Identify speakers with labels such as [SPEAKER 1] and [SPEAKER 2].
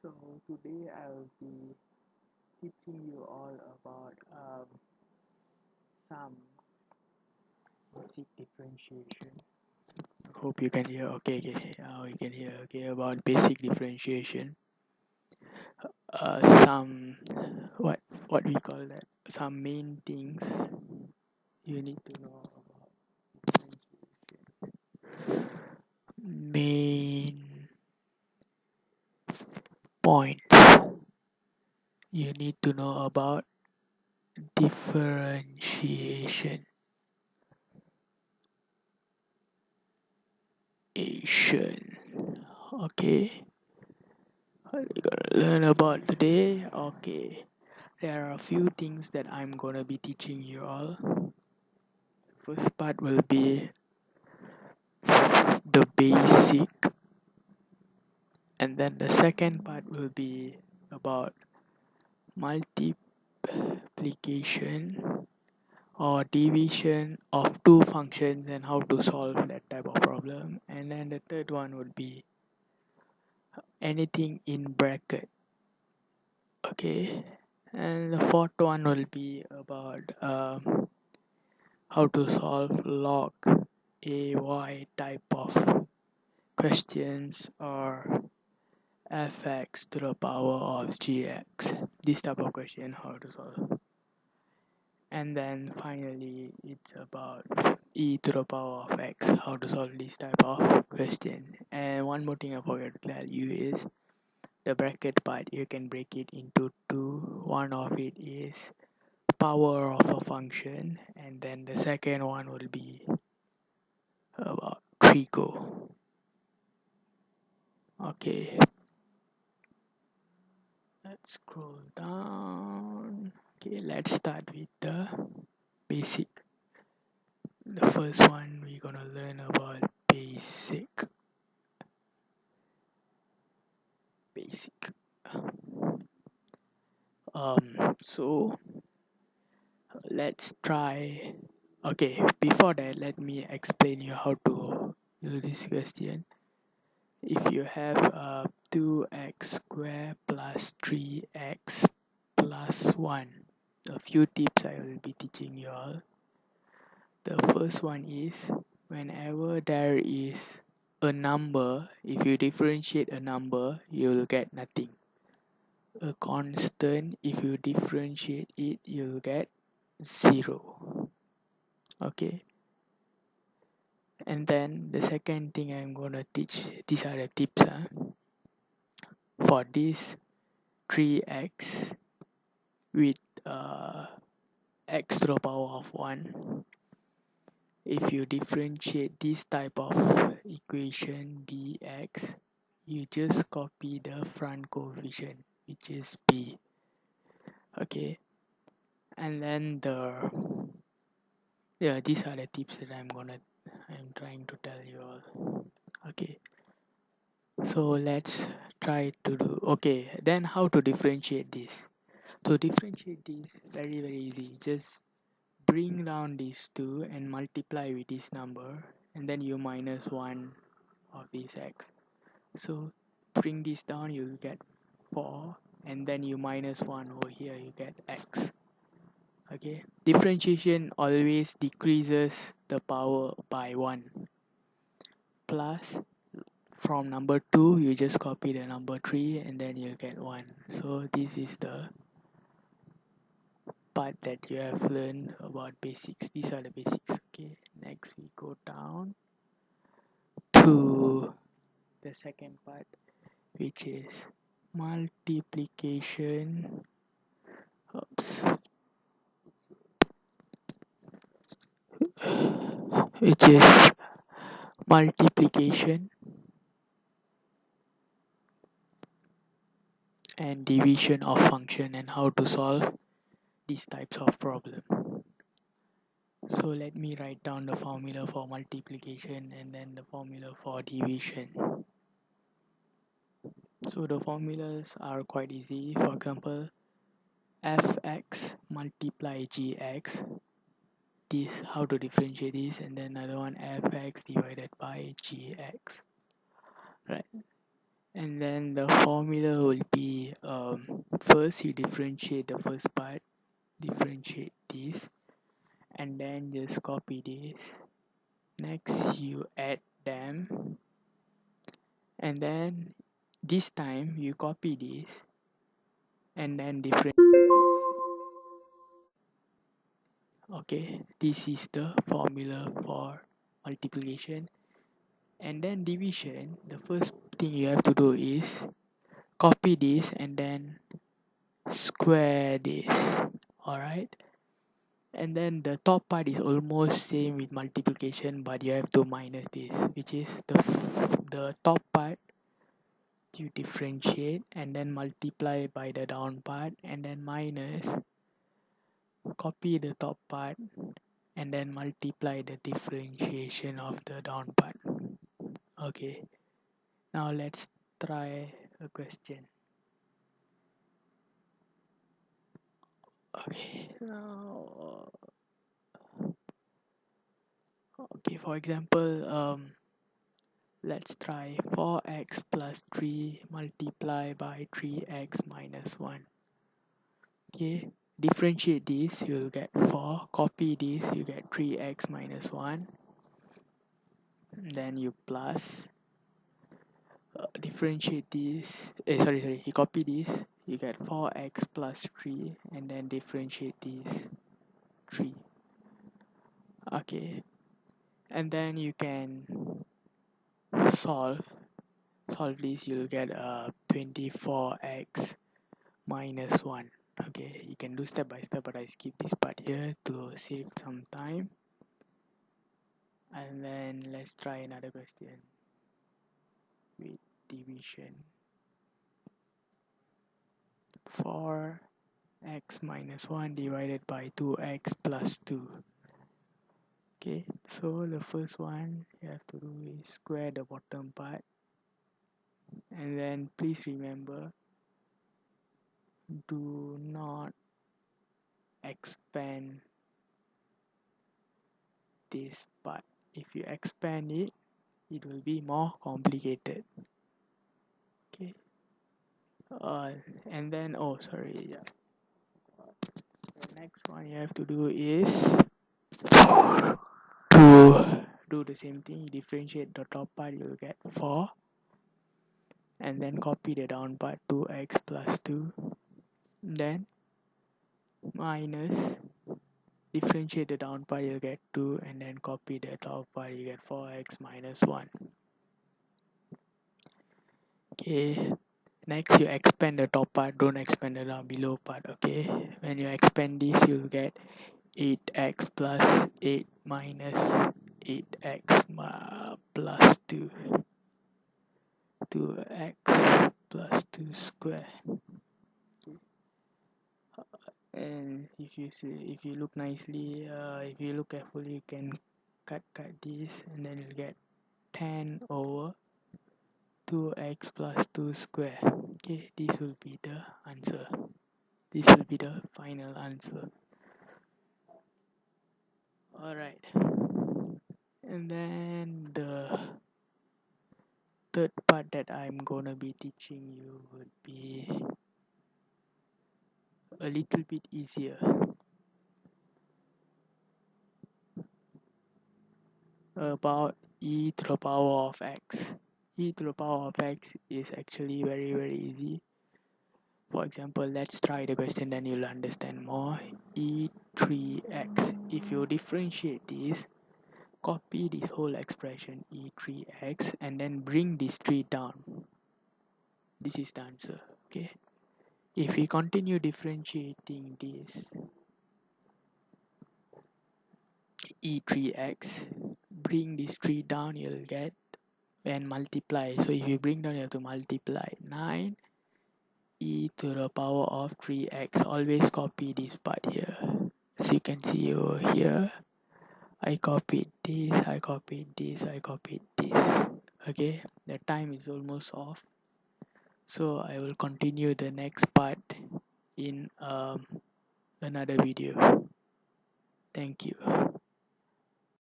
[SPEAKER 1] So today I'll be teaching you all about some basic differentiation. Hope you can hear. Okay. Now you can hear. Okay, about basic differentiation. Some what we call that. Some main things you need to know about differentiation. Main points you need to know about differentiation. Okay, what we gonna learn about today? Okay, there are a few things that I'm gonna be teaching you all. First part will be the basic, and then the second part will be about multiplication or division of two functions and how to solve that type of problem. And then the third one would be anything in bracket. Okay, and the fourth one will be about how to solve log AY type of questions or fx to the power of gx. This type of question, how to solve. And then finally, it's about e to the power of x, how to solve this type of question. And one more thing I forgot to tell you is the bracket part. You can break it into two. One of it is power of a function, and then the second one will be about trigo. Okay, let's scroll down. Okay, let's start with the basic. The first one we're gonna learn about basic. So let's try. Okay, before that, let me explain you how to do this question. If you have 2x squared plus 3x plus 1, a few tips I will be teaching you all. The first one is whenever there is a number, if you differentiate a number, you will get nothing. A constant, if you differentiate it, you'll get 0. Okay. And then the second thing I'm gonna teach, these are the tips. For this 3x with x to the power of 1, if you differentiate this type of equation bx, you just copy the front coefficient, which is b. Okay, and then these are the tips that I'm trying to tell you all. Okay, so let's try to do. Okay, then how to differentiate this? To differentiate this, very easy. Just bring down these two and multiply with this number, and then you minus 1 of this x. So bring this down, you'll get 4, and then you minus 1 over here, you get x. Okay, differentiation always decreases the power by 1. Plus, from number 2 you just copy the number 3 and then you'll get 1. So this is the part that you have learned about basics. These are the basics. Okay, next we go down to the second part, which is multiplication. Oops. Which is multiplication and division of function and how to solve these types of problem. So let me write down the formula for multiplication and then the formula for division. So the formulas are quite easy. For example, fx multiply gx, this how to differentiate this, and then another one fx divided by gx, right? And then the formula will be first you differentiate the first part, differentiate this, and then just copy this. Next you add them, and then this time you copy this and then different. Okay, this is the formula for multiplication. And then division, the first thing you have to do is copy this and then square this. Alright, and then the top part is almost same with multiplication, but you have to minus this, which is the top part you differentiate and then multiply by the down part, and then minus, copy the top part and then multiply the differentiation of the down part. Okay, now let's try a question. Okay, now okay, for example, let's try 4x plus 3 multiply by 3x minus 1. Okay, differentiate this, you'll get 4. Copy this, you get 3x minus 1. Then you plus, differentiate this. Sorry, you copy this, you get 4x plus 3, and then differentiate this 3. Okay, and then you can solve solve this, you'll get 24x minus 1. Okay, you can do step by step, but I skip this part here to save some time. And then let's try another question with division. 4x minus 1 divided by 2x plus 2. Okay, so the first one you have to do is square the bottom part, and then please remember, do not expand this part. If you expand it, it will be more complicated. Okay, and then the next one you have to do is to do the same thing. Differentiate the top part, you'll get 4, and then copy the down part, 2x plus 2, then minus, differentiate the down part, you'll get 2, and then copy the top part, you get 4x minus 1. Okay, next you expand the top part, don't expand the down below part. Okay, when you expand this, you'll get 8x plus 8 minus 8x plus 2, 2x plus 2 square. And if you look nicely, if you look carefully, you can cut this, and then you'll get 10 over 2x plus 2 square. Okay, this will be the answer. This will be the final answer. Alright, and then the third part that I'm gonna be teaching you would be a little bit easier, about e to the power of x. E to the power of x is actually very easy. For example, let's try the question, then you'll understand more. E3x, if you differentiate this, copy this whole expression e3x and then bring this 3 down. This is the answer. Okay, if we continue differentiating this e3x, bring this 3 down, you'll get, and multiply. So if you bring down, you have to multiply 9 e to the power of 3x. Always copy this part here. As you can see over here, I copied this, I copied this, I copied this. Okay, the time is almost off, so I will continue the next part in another video. Thank you.